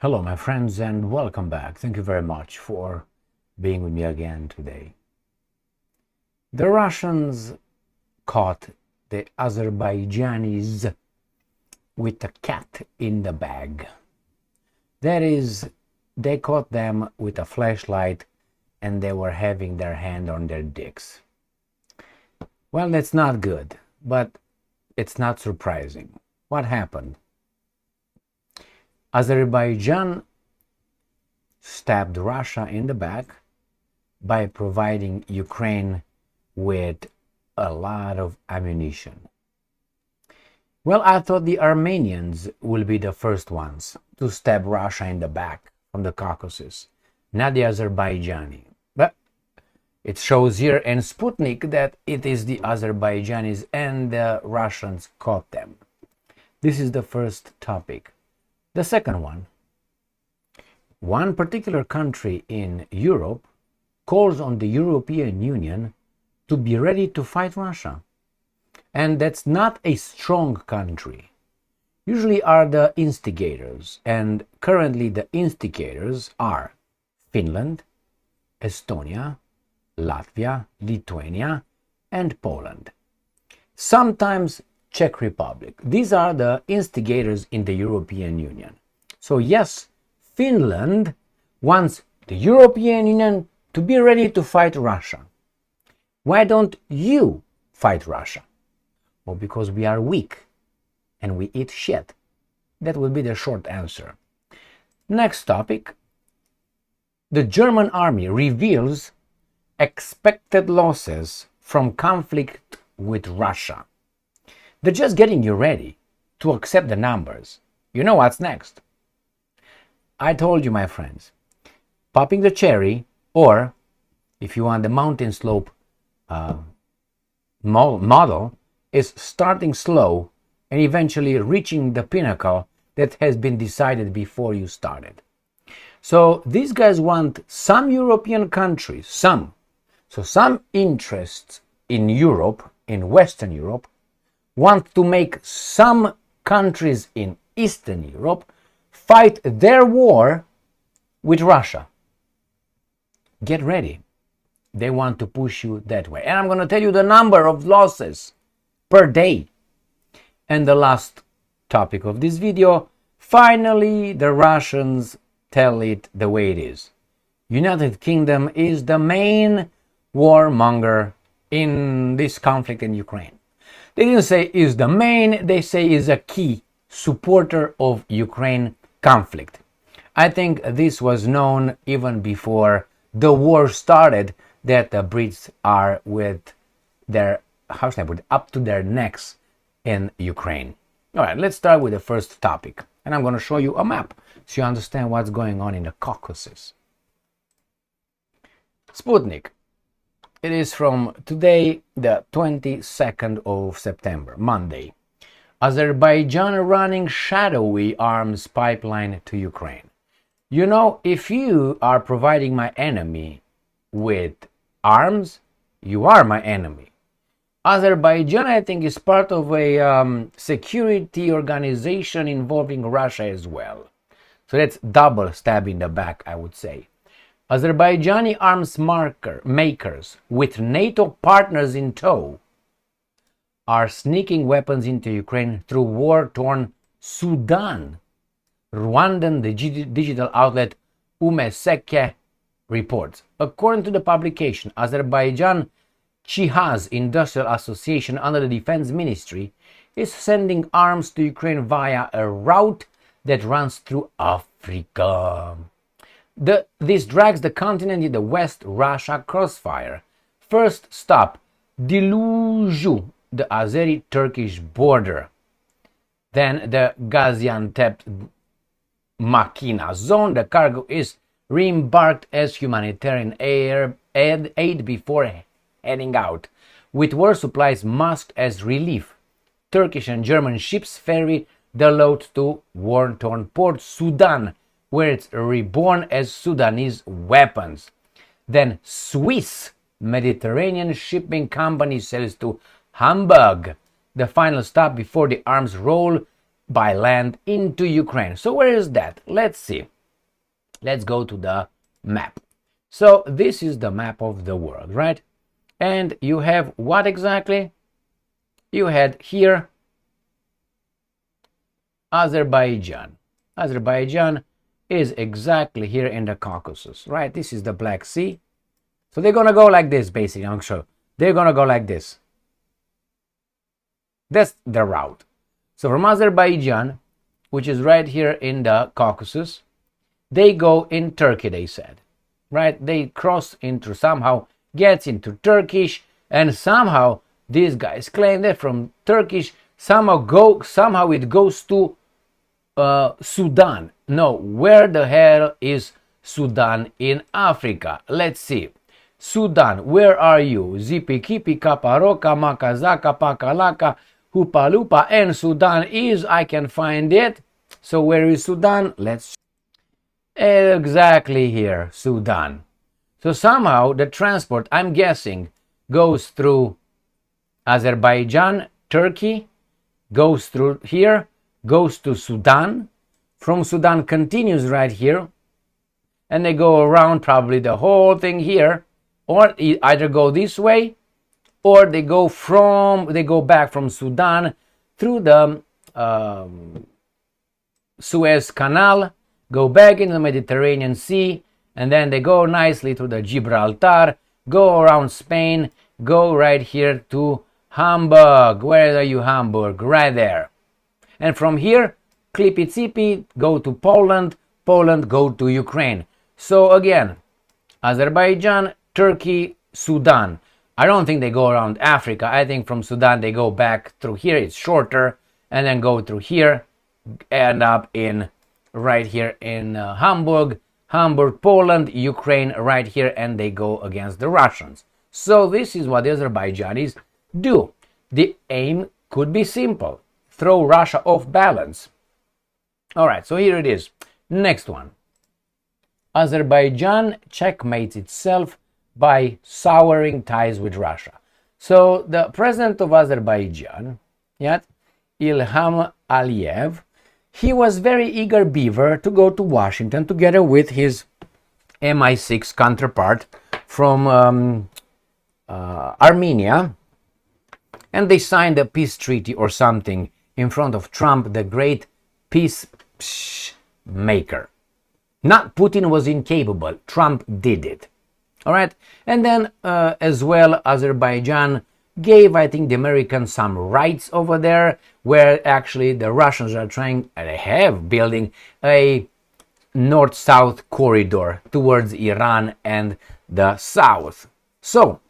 Hello, my friends, and welcome back. Thank you very much for being with me again today. The Russians caught the Azerbaijanis with a cat in the bag. That is, they caught them with a flashlight and they were having their hand on their dicks. Well, that's not good, but it's not surprising. What happened? Azerbaijan stabbed Russia in the back by providing Ukraine with a lot of ammunition. Well, I thought the Armenians will be the first ones to stab Russia in the back from the Caucasus, not the Azerbaijani. But it shows here in Sputnik that it is the Azerbaijanis and the Russians caught them. This is the first topic. The second one particular country in Europe calls on the European Union to be ready to fight Russia. And that's not a strong country. Usually are the instigators, and currently the instigators are Finland, Estonia, Latvia, Lithuania, and Poland. Sometimes Czech Republic. These are the instigators in the European Union. So yes, Finland wants the European Union to be ready to fight Russia. Why don't you fight Russia? Well, because we are weak and we eat shit. That would be the short answer. Next topic. The German army reveals expected losses from conflict with Russia. They're just getting you ready to accept the numbers. You know what's next. I told you, my friends, popping the cherry, or if you want the mountain slope model, is starting slow and eventually reaching the pinnacle that has been decided before you started. So these guys want some European countries, some interests in Europe, in Western Europe, want to make some countries in Eastern Europe fight their war with Russia. Get ready. They want to push you that way. And I'm going to tell you the number of losses per day. And the last topic of this video, finally the Russians tell it the way it is. United Kingdom is the main warmonger in this conflict in Ukraine. They didn't say is the main, they say is a key supporter of Ukraine conflict. I think this was known even before the war started, that the Brits are with their, how should I put it, up to their necks in Ukraine. All right, let's start with the first topic. And I'm going to show you a map so you understand what's going on in the Caucasus. Sputnik. It is from today, the 22nd of September, Monday. Azerbaijan running Shadowy arms pipeline to Ukraine. You know, if you are providing my enemy with arms, you are my enemy. Azerbaijan, I think, is part of a security organization involving Russia as well. So that's double stab in the back, I would say. Azerbaijani arms makers, with NATO partners in tow, are sneaking weapons into Ukraine through war-torn Sudan. Rwandan, the digital outlet Umeseke reports. According to the publication, Azerbaijan Chihaz Industrial Association under the Defense Ministry is sending arms to Ukraine via a route that runs through Africa. This drags the continent in the West Russia crossfire. First stop, Diluju, the Azeri-Turkish border. Then the Gaziantep-Makina zone. The cargo is re-embarked as humanitarian aid before heading out, with war supplies masked as relief. Turkish and German ships ferry the load to war-torn Port Sudan, where it's reborn as Sudanese weapons. Then Swiss Mediterranean Shipping Company sails to Hamburg, the final stop before the arms roll by land into Ukraine. So where is that? Let's see. let's go to the map. So this is the map of the world, right? And you have what exactly? You had here Azerbaijan. Azerbaijan is exactly here in the Caucasus, right? This is the Black Sea. So they're gonna go like this, basically. I'm sure they're gonna go like this. That's the route. So from Azerbaijan, which is right here in the Caucasus, they go in Turkey, they said, right? They cross into, somehow gets into Turkish, and somehow these guys claim that from Turkish somehow it goes to Sudan. No, where the hell is Sudan in Africa? Let's see. Sudan, where are you? Zipi kipi kaparoka makazaka pakalaka hupalupa, and Sudan is, I can find it. So where is Sudan? Let's exactly here, Sudan. So somehow the transport, I'm guessing, goes through Azerbaijan, Turkey, goes through here, goes to Sudan. From Sudan continues right here, and they go around probably the whole thing here, or either go this way, or they go back from Sudan through the Suez Canal, go back into the Mediterranean Sea, and then they go nicely to the Gibraltar, go around Spain, go right here to Hamburg. Where are you, Hamburg? Right there. And from here, clippy tsippy, go to Poland, Poland, go to Ukraine. So again, Azerbaijan, Turkey, Sudan. I don't think they go around Africa. I think from Sudan they go back through here, it's shorter, and then go through here, end up in right here in Hamburg, Poland, Ukraine, right here, and they go against the Russians. So this is what the Azerbaijanis do. The aim could be simple: throw Russia off balance. All right, so here it is. Next one. Azerbaijan checkmates itself by souring ties with Russia. So the president of Azerbaijan, Ilham Aliyev, he was very eager beaver to go to Washington together with his MI6 counterpart from Armenia, and they signed a peace treaty or something in front of Trump, the great peace maker. Not Putin was incapable, Trump did it. All right, and then as well, Azerbaijan gave, I think, the Americans some rights over there, where actually the Russians are trying, and have building a north-south corridor towards Iran and the south. So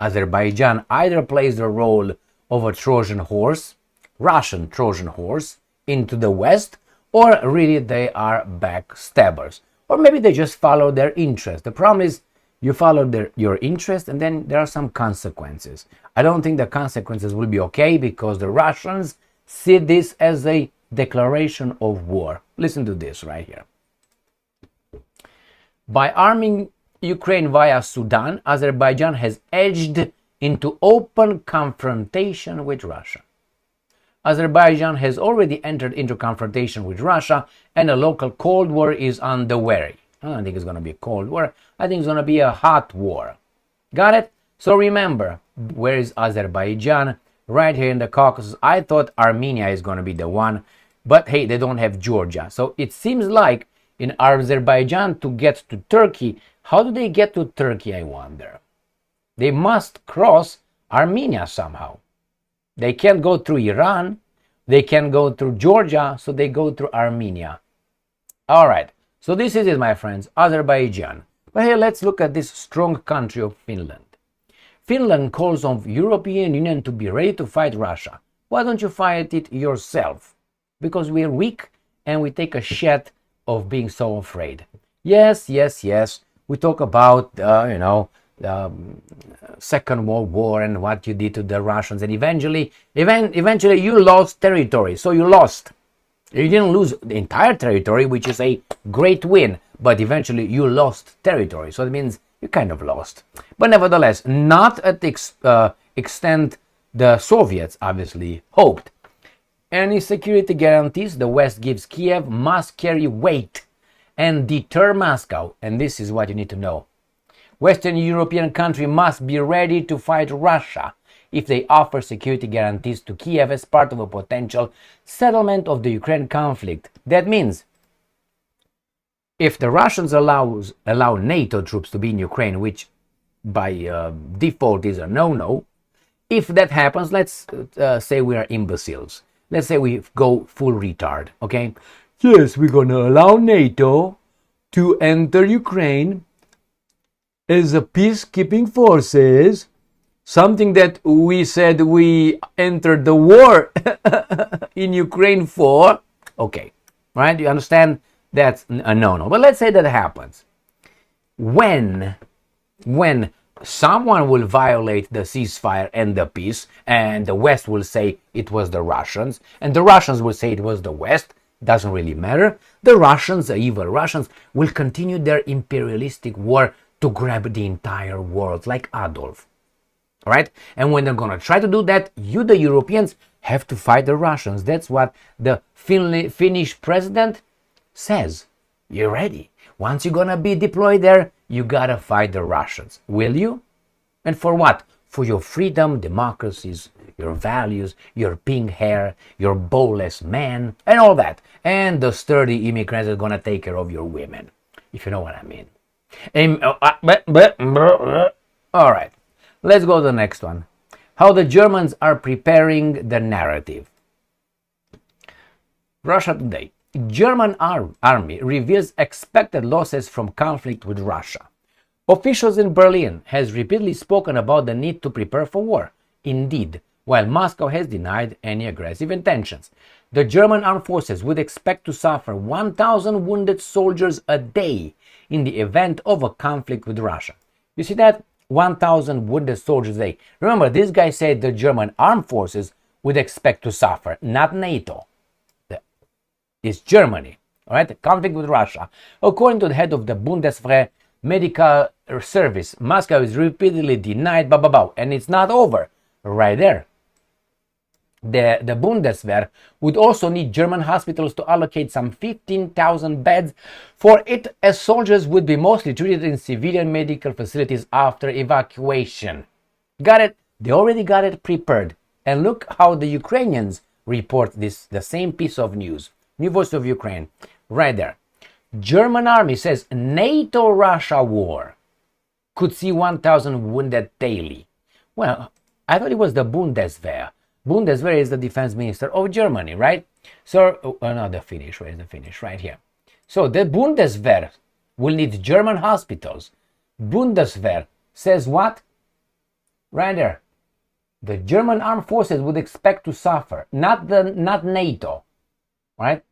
Azerbaijan either plays the role of a Trojan horse, Russian Trojan horse, into the west, or really they are backstabbers, or maybe they just follow their interest. The problem is, you follow your interest, and then there are some consequences. I don't think the consequences will be okay, because the Russians see this as a declaration of war. Listen to this right here. By arming Ukraine via Sudan, Azerbaijan has edged into open confrontation with Russia. Azerbaijan has already entered into confrontation with Russia, and a local Cold War is on the way. I don't think it's going to be a Cold War. I think it's going to be a hot war. Got it? So remember, where is Azerbaijan? Right here in the Caucasus. I thought Armenia is going to be the one, but hey, they don't have Georgia. So it seems like in Azerbaijan to get to Turkey, how do they get to Turkey, I wonder? They must cross Armenia somehow. They can't go through Iran. They can't go through Georgia, so they go through Armenia. All right. So this is it, my friends, Azerbaijan. But here, let's look at this strong country of Finland. Finland calls on European Union to be ready to fight Russia. Why don't you fight it yourself? Because we're weak and we take a shit of being so afraid. Yes. We talk about, Second World War and what you did to the Russians, and eventually you lost territory. So you lost. You didn't lose the entire territory, which is a great win, but eventually you lost territory. So it means you kind of lost. But nevertheless, not at the extent the Soviets obviously hoped. Any security guarantees the West gives Kiev must carry weight and deter Moscow. And this is what you need to know. Western European countries must be ready to fight Russia if they offer security guarantees to Kiev as part of a potential settlement of the Ukraine conflict. That means if the Russians allow NATO troops to be in Ukraine, which by default is a no-no, if that happens, let's say we are imbeciles. Let's say we go full retard, okay? Yes, we're going to allow NATO to enter Ukraine as a peacekeeping forces, something that we said we entered the war in Ukraine for. Okay, right? You understand? That's a no-no. But let's say that happens. When someone will violate the ceasefire and the peace, and the West will say it was the Russians, and the Russians will say it was the West, doesn't really matter. The Russians, the evil Russians, will continue their imperialistic war to grab the entire world, like Adolf. All right? And when they're going to try to do that, you, the Europeans, have to fight the Russians. That's what the Finnish president says. You're ready. Once you're going to be deployed there, you got to fight the Russians. Will you? And for what? For your freedom, democracies, your values, your pink hair, your bowless man, and all that. And the sturdy immigrants are going to take care of your women, if you know what I mean. All right, let's go to the next one. How the Germans are preparing the narrative. Russia Today. German army reveals expected losses from conflict with Russia. Officials in Berlin has repeatedly spoken about the need to prepare for war. Indeed, while Moscow has denied any aggressive intentions, the German armed forces would expect to suffer 1,000 wounded soldiers a day in the event of a conflict with Russia. You see that? 1,000 wounded soldiers a day. Remember, this guy said the German armed forces would expect to suffer, not NATO. It's Germany. All right? The conflict with Russia. According to the head of the Bundeswehr medical service, Moscow is repeatedly denied, and it's not over. Right there. The Bundeswehr would also need German hospitals to allocate some 15,000 beds for it, as soldiers would be mostly treated in civilian medical facilities after evacuation. Got it? They already got it prepared. And look how the Ukrainians report this, the same piece of news. New Voice of Ukraine, right there. German army says NATO-Russia war could see 1,000 wounded daily. Well, I thought it was the Bundeswehr. Bundeswehr is the defense minister of Germany, right? So, no, the Finnish, where is the Finnish? Right here. So the Bundeswehr will need German hospitals. Bundeswehr says what? Right there. The German armed forces would expect to suffer, not NATO, right?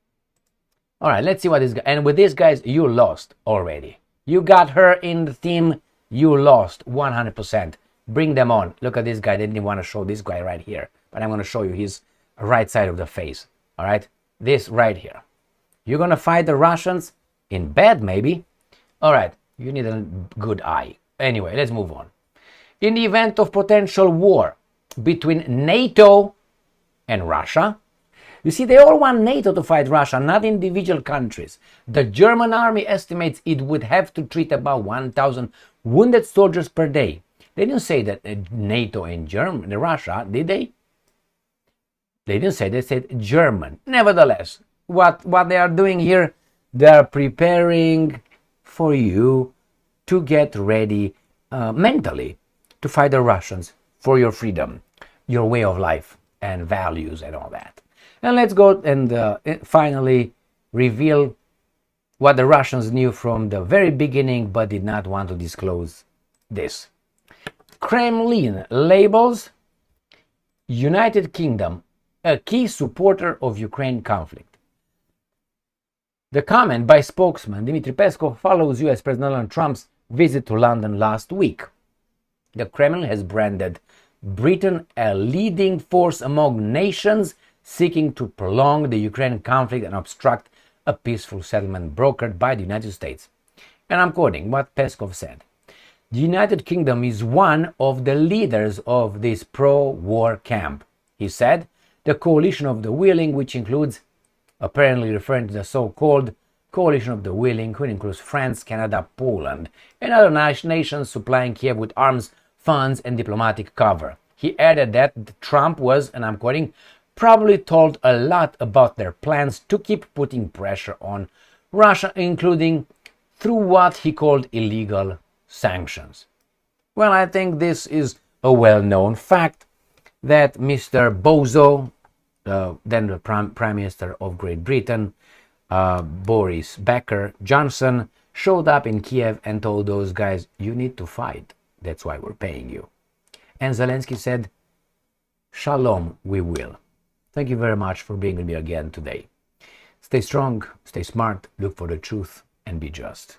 All right, let's see what this guy, and with these guys, you lost already. You got her in the team, you lost 100%. Bring them on. Look at this guy. They didn't want to show this guy right here, but I'm going to show you his right side of the face. All right, this right here. You're going to fight the Russians in bed, maybe. All right, you need a good eye. Anyway, let's move on. In the event of potential war between NATO and Russia, you see, they all want NATO to fight Russia, not individual countries. The German army estimates it would have to treat about 1,000 wounded soldiers per day. They didn't say that NATO and Russia, did they? They didn't say, they said German. Nevertheless, what they are doing here, they are preparing for you to get ready mentally to fight the Russians for your freedom, your way of life and values and all that. And let's go and finally reveal what the Russians knew from the very beginning but did not want to disclose this. Kremlin labels United Kingdom a key supporter of Ukraine conflict. The comment by spokesman Dmitry Peskov follows US President Donald Trump's visit to London last week. The Kremlin has branded Britain a leading force among nations seeking to prolong the Ukraine conflict and obstruct a peaceful settlement brokered by the United States. And I'm quoting what Peskov said. The United Kingdom is one of the leaders of this pro-war camp. He said, the coalition of the willing, which includes, apparently referring to the so-called coalition of the willing, which includes France, Canada, Poland, and other nations supplying Kiev with arms, funds, and diplomatic cover. He added that Trump was, and I'm quoting, probably told a lot about their plans to keep putting pressure on Russia, including through what he called illegal sanctions. Well, I think this is a well-known fact that Mr. Bozo, then the Prime Minister of Great Britain, Boris Becker Johnson, showed up in Kiev and told those guys, you need to fight. That's why we're paying you. And Zelensky said, Shalom, we will. Thank you very much for being with me again today. Stay strong, stay smart, look for the truth, and be just.